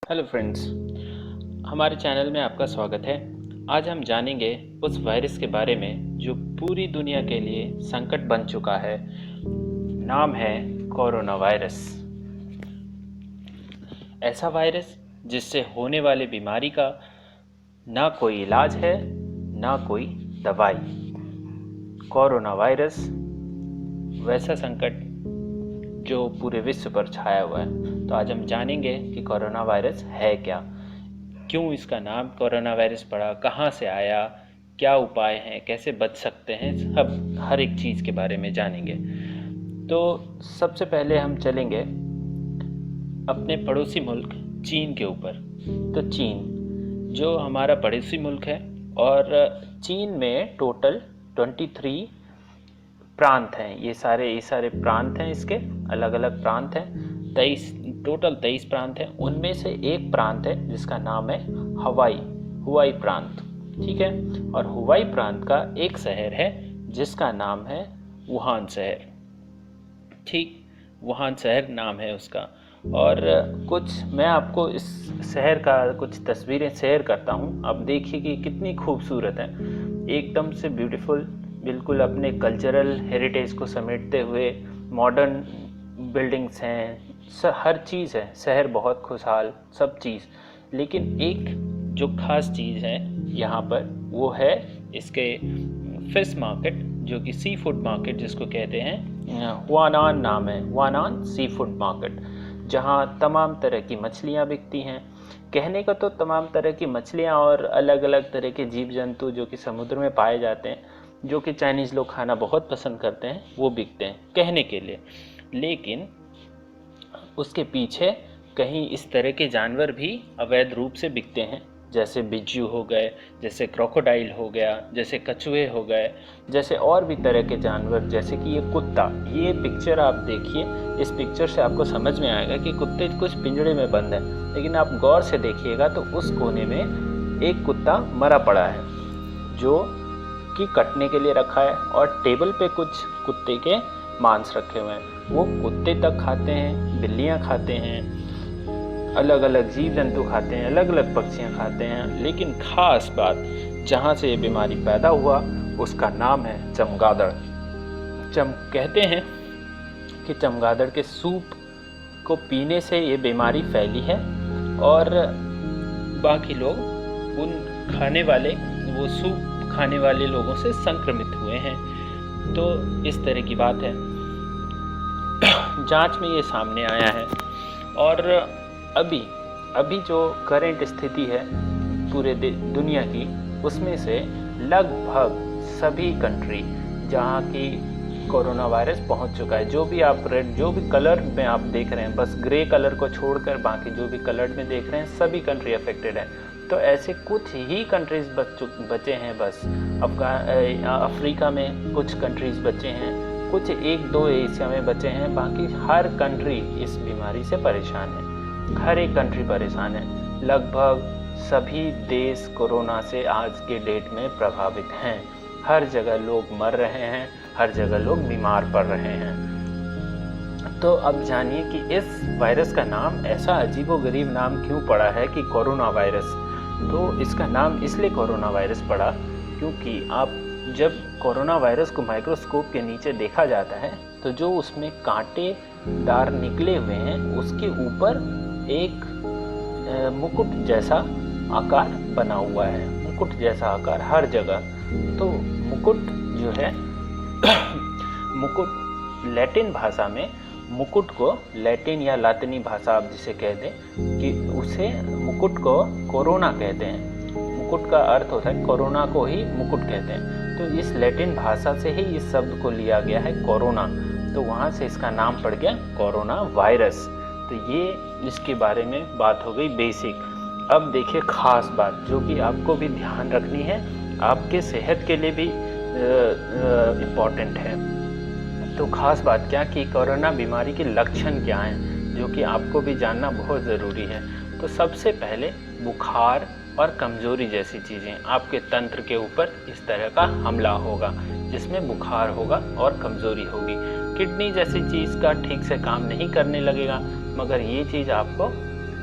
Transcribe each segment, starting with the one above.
Hello friends, हमारे channel में आपका स्वागत है। आज हम जानेंगे उस वायरस के बारे में जो पूरी दुनिया के लिए संकट बन चुका है। नाम है कोरोना वायरस। ऐसा वायरस जिससे होने वाली बीमारी का ना कोई इलाज है ना कोई दवाई। कोरोना वायरस वैसा संकट जो पूरे विश्व पर छाया हुआ है। तो आज हम जानेंगे कि कोरोना वायरस है क्या, क्यों इसका नाम कोरोना वायरस पड़ा, कहाँ से आया, क्या उपाय हैं, कैसे बच सकते हैं, सब हर एक चीज़ के बारे में जानेंगे। तो सबसे पहले हम चलेंगे अपने पड़ोसी मुल्क चीन के ऊपर। तो चीन जो हमारा पड़ोसी मुल्क है, और चीन में टोटल 23 प्रांत हैं। ये सारे प्रांत हैं, इसके अलग अलग प्रांत हैं। 23 प्रांत हैं। उनमें से एक प्रांत है जिसका नाम है हुवाई प्रांत। ठीक है। और हुवाई प्रांत का एक शहर है जिसका नाम है वुहान शहर। ठीक, वुहान शहर नाम है उसका। और कुछ मैं आपको इस शहर का कुछ तस्वीरें शेयर करता हूँ। आप देखिए कि कितनी खूबसूरत है, एकदम से ब्यूटीफुल, बिल्कुल अपने कल्चरल हेरिटेज को समेटते हुए। मॉडर्न बिल्डिंग्स हैं, हर चीज़ है, शहर बहुत खुशहाल, सब चीज़। लेकिन एक जो ख़ास चीज़ है यहाँ पर वो है इसके फिश मार्केट, जो कि सी फूड मार्केट जिसको कहते हैं। हुआनान नाम है, हुआनान सी फूड मार्केट, जहाँ तमाम तरह की मछलियाँ बिकती हैं। कहने का तो तमाम तरह की मछलियाँ और अलग अलग तरह के जीव जंतु जो कि समुद्र में पाए जाते हैं, जो कि चाइनीज़ लोग खाना बहुत पसंद करते हैं, वो बिकते हैं कहने के लिए। लेकिन उसके पीछे कहीं इस तरह के जानवर भी अवैध रूप से बिकते हैं, जैसे बिज्जू हो गए, जैसे क्रोकोडाइल हो गया, जैसे कछुए हो गए, जैसे और भी तरह के जानवर, जैसे कि ये कुत्ता। ये पिक्चर आप देखिए, इस पिक्चर से आपको समझ में आएगा कि कुत्ते कुछ पिंजड़े में बंद है, लेकिन आप गौर से देखिएगा तो उस कोने में एक कुत्ता मरा पड़ा है जो कि कटने के लिए रखा है, और टेबल पे कुछ कुत्ते के मांस रखे हुए हैं। वो कुत्ते तक खाते हैं, बिल्लियाँ खाते हैं, अलग अलग जीव जंतु खाते हैं, अलग अलग पक्षियाँ खाते हैं। लेकिन ख़ास बात, जहाँ से ये बीमारी पैदा हुआ उसका नाम है चमगादड़। कहते हैं कि चमगादड़ के सूप को पीने से ये बीमारी फैली है, और बाकी लोग उन खाने वाले, वो सूप खाने वाले लोगों से संक्रमित हुए हैं। तो इस तरह की बात है। जांच में ये सामने आया है। और अभी जो करंट स्थिति है पूरे दुनिया की, उसमें से लगभग सभी कंट्री जहाँ की कोरोना वायरस पहुँच चुका है, जो भी आप जो भी कलर में आप देख रहे हैं, बस ग्रे कलर को छोड़कर बाकी जो भी कलर में देख रहे हैं, सभी कंट्री अफेक्टेड है। तो ऐसे कुछ ही कंट्रीज़ बचे हैं, बस अफ्रीका में कुछ कंट्रीज़ बचे हैं, कुछ 1-2 एशिया में बचे हैं, बाकी हर कंट्री इस बीमारी से परेशान है। हर एक कंट्री परेशान है। लगभग सभी देश कोरोना से आज के डेट में प्रभावित हैं। हर जगह लोग मर रहे हैं, हर जगह लोग बीमार पड़ रहे हैं। तो अब जानिए कि इस वायरस का नाम ऐसा अजीबोगरीब नाम क्यों पड़ा है कि कोरोना वायरस। तो इसका नाम इसलिए कोरोना वायरस पड़ा क्योंकि आप जब कोरोना वायरस को माइक्रोस्कोप के नीचे देखा जाता है तो जो उसमें कांटेदार निकले हुए हैं, उसके ऊपर एक मुकुट जैसा आकार बना हुआ है, मुकुट जैसा आकार हर जगह। तो मुकुट जो है मुकुट लैटिन भाषा में, मुकुट को लैटिन या लातिनी भाषा आप जिसे कह दें, कि उसे मुकुट को कोरोना कहते हैं। मुकुट का अर्थ होता है, कोरोना को ही मुकुट कहते हैं। तो इस लैटिन भाषा से ही इस शब्द को लिया गया है कोरोना, तो वहाँ से इसका नाम पड़ गया कोरोना वायरस। तो ये इसके बारे में बात हो गई बेसिक। अब देखिए ख़ास बात जो कि आपको भी ध्यान रखनी है, आपके सेहत के लिए भी इम्पॉर्टेंट है। तो ख़ास बात क्या कि कोरोना बीमारी के लक्षण क्या हैं, जो कि आपको भी जानना बहुत ज़रूरी है। तो सबसे पहले बुखार और कमज़ोरी जैसी चीज़ें, आपके तंत्र के ऊपर इस तरह का हमला होगा जिसमें बुखार होगा और कमज़ोरी होगी। किडनी जैसी चीज़ का ठीक से काम नहीं करने लगेगा, मगर ये चीज़ आपको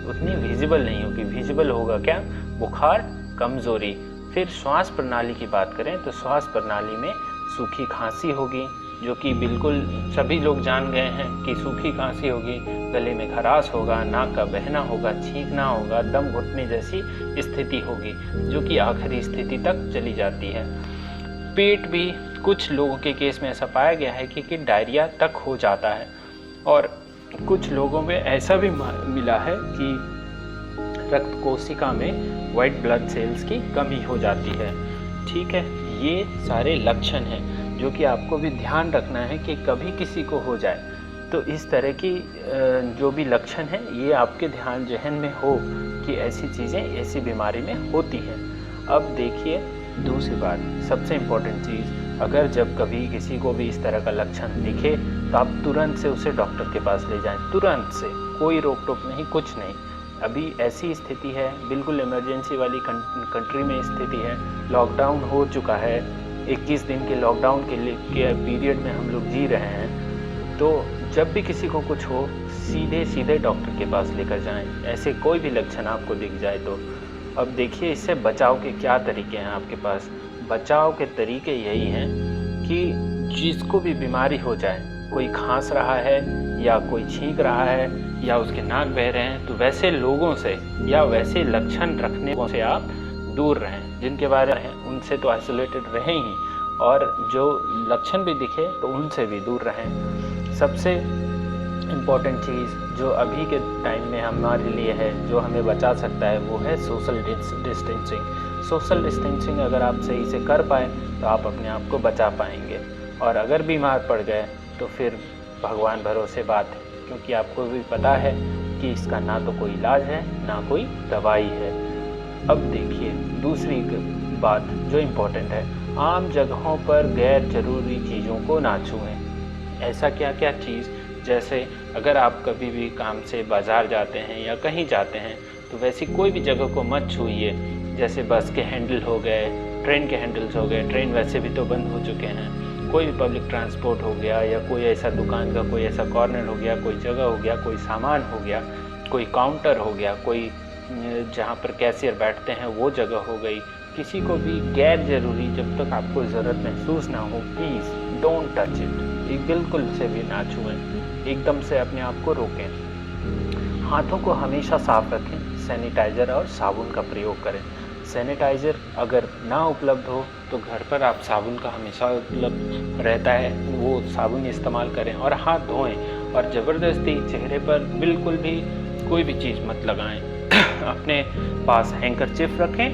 उतनी विजिबल नहीं होगी। विजिबल होगा क्या? बुखार, कमज़ोरी। फिर श्वास प्रणाली की बात करें तो श्वास प्रणाली में सूखी खांसी होगी, जो कि बिल्कुल सभी लोग जान गए हैं कि सूखी खांसी होगी, गले में खराश होगा, नाक का बहना होगा, छींकना होगा, दम घुटने जैसी स्थिति होगी, जो कि आखिरी स्थिति तक चली जाती है। पेट भी कुछ लोगों के केस में ऐसा पाया गया है कि डायरिया तक हो जाता है, और कुछ लोगों में ऐसा भी मिला है कि रक्त कोशिका में वाइट ब्लड सेल्स की कमी हो जाती है। ठीक है, ये सारे लक्षण हैं जो कि आपको भी ध्यान रखना है कि कभी किसी को हो जाए तो इस तरह की जो भी लक्षण हैं ये आपके ध्यान जहन में हो कि ऐसी चीज़ें ऐसी बीमारी में होती हैं। अब देखिए दूसरी बात, सबसे इम्पोर्टेंट चीज़, अगर जब कभी किसी को भी इस तरह का लक्षण दिखे तो आप तुरंत से उसे डॉक्टर के पास ले जाएं, तुरंत से, कोई रोक टोक नहीं, कुछ नहीं। अभी ऐसी स्थिति है, बिल्कुल इमरजेंसी वाली कंट्री में स्थिति है, लॉकडाउन हो चुका है, 21 दिन के लॉकडाउन के पीरियड में हम लोग जी रहे हैं। तो जब भी किसी को कुछ हो सीधे डॉक्टर के पास लेकर जाएं, ऐसे कोई भी लक्षण आपको दिख जाए तो। अब देखिए इससे बचाव के क्या तरीके हैं आपके पास। बचाव के तरीके यही हैं कि जिसको भी बीमारी हो जाए, कोई खांस रहा है या कोई छींक रहा है या उसके नाक बह रहे हैं, तो वैसे लोगों से या वैसे लक्षण रखने से आप दूर रहें। जिनके बारे में उनसे तो आइसोलेटेड रहें ही, और जो लक्षण भी दिखे तो उनसे भी दूर रहें। सबसे इम्पॉर्टेंट चीज़ जो अभी के टाइम में हमारे लिए है, जो हमें बचा सकता है, वो है सोशल डिस्टेंसिंग। सोशल डिस्टेंसिंग अगर आप सही से कर पाए तो आप अपने आप को बचा पाएंगे, और अगर बीमार पड़ गए तो फिर भगवान भरोसे बात है, क्योंकि आपको भी पता है कि इसका ना तो कोई इलाज है ना कोई दवाई है। अब देखिए दूसरी बात जो इम्पोर्टेंट है, आम जगहों पर गैर जरूरी चीज़ों को ना छुएं। ऐसा क्या क्या चीज़, जैसे अगर आप कभी भी काम से बाज़ार जाते हैं या कहीं जाते हैं तो वैसी कोई भी जगह को मत छूइए। जैसे बस के हैंडल हो गए, ट्रेन के हैंडल्स हो गए, ट्रेन वैसे भी तो बंद हो चुके हैं, कोई भी पब्लिक ट्रांसपोर्ट हो गया, या कोई ऐसा दुकान का कोई ऐसा कॉर्नर हो गया, कोई जगह हो गया, कोई सामान हो गया, कोई काउंटर हो गया, कोई जहाँ पर कैशियर बैठते हैं वो जगह हो गई, किसी को भी गैर ज़रूरी जब तक आपको ज़रूरत महसूस ना हो, प्लीज़ डोंट टच इट, बिल्कुल से भी ना छुएं, एकदम से अपने आप को रोकें। हाथों को हमेशा साफ रखें, सैनिटाइज़र और साबुन का प्रयोग करें। सैनिटाइज़र अगर ना उपलब्ध हो तो घर पर आप साबुन का हमेशा उपलब्ध रहता है, वो साबुन इस्तेमाल करें और हाथ धोएं। और ज़बरदस्ती चेहरे पर बिल्कुल भी कोई भी चीज़ मत लगाएं। अपने पास हैंकरचिप रखें,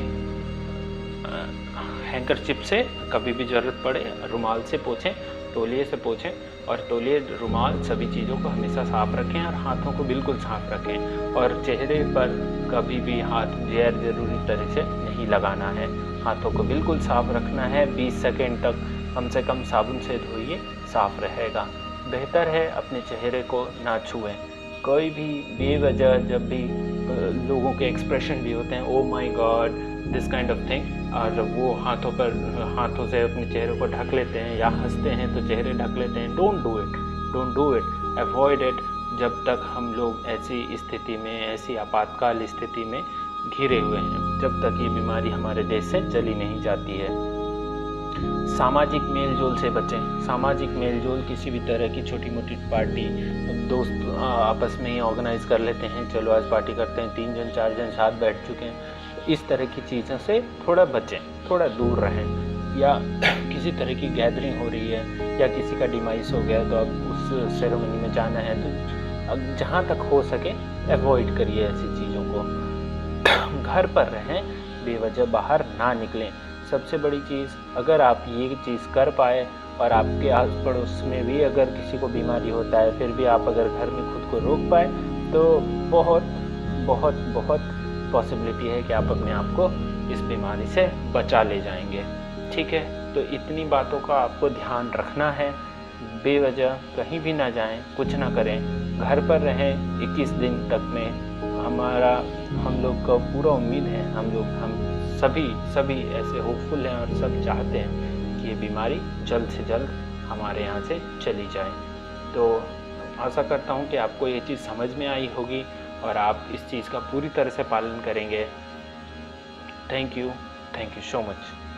हैंकरचिप से कभी भी ज़रूरत पड़े रुमाल से पोंछें, तौलिए से पोंछें, और तौलिए रुमाल सभी चीज़ों को हमेशा साफ़ रखें और हाथों को बिल्कुल साफ़ रखें। और चेहरे पर कभी भी हाथ गैर ज़रूरी तरह से नहीं लगाना है, हाथों को बिल्कुल साफ़ रखना है। 20 सेकेंड तक कम से कम साबुन से धोइए, साफ़ रहेगा। बेहतर है अपने चेहरे को ना छुएं। कोई भी बेवजह जब भी लोगों के एक्सप्रेशन भी होते हैं, oh my God, this kind of thing, और वो हाथों से अपने चेहरे को ढक लेते हैं या हंसते हैं तो चेहरे ढक लेते हैं। Don't do it, avoid it. जब तक हम लोग ऐसी स्थिति में, ऐसी आपातकाल स्थिति में घिरे हुए हैं, जब तक ये बीमारी हमारे देश से चली नहीं जाती है। सामाजिक मेलजोल से बचें। सामाजिक मेलजोल किसी भी तरह की छोटी मोटी पार्टी, दोस्त आपस में ही ऑर्गेनाइज कर लेते हैं, चलो आज पार्टी करते हैं, 3 जन 4 जन साथ बैठ चुके हैं, इस तरह की चीज़ों से थोड़ा बचें, थोड़ा दूर रहें। या किसी तरह की गैदरिंग हो रही है या किसी का डिमाइस हो गया तो अब उस सेरेमनी में जाना है, तो जहाँ तक हो सके अवॉइड करिए ऐसी चीज़ों को। घर पर रहें, बेवजह बाहर ना निकलें। सबसे बड़ी चीज़, अगर आप ये चीज़ कर पाए और आपके आस पड़ोस में भी अगर किसी को बीमारी होता है, फिर भी आप अगर घर में खुद को रोक पाए तो बहुत बहुत बहुत पॉसिबिलिटी है कि आप अपने आप को इस बीमारी से बचा ले जाएंगे। ठीक है, तो इतनी बातों का आपको ध्यान रखना है। बेवजह कहीं भी ना जाएं, कुछ ना करें, घर पर रहें। 21 दिन तक में हम लोग का पूरा उम्मीद है, हम सभी ऐसे होपफुल हैं और सब चाहते हैं कि ये बीमारी जल्द से जल्द हमारे यहाँ से चली जाए। तो आशा करता हूँ कि आपको ये चीज़ समझ में आई होगी और आप इस चीज़ का पूरी तरह से पालन करेंगे। Thank you so much.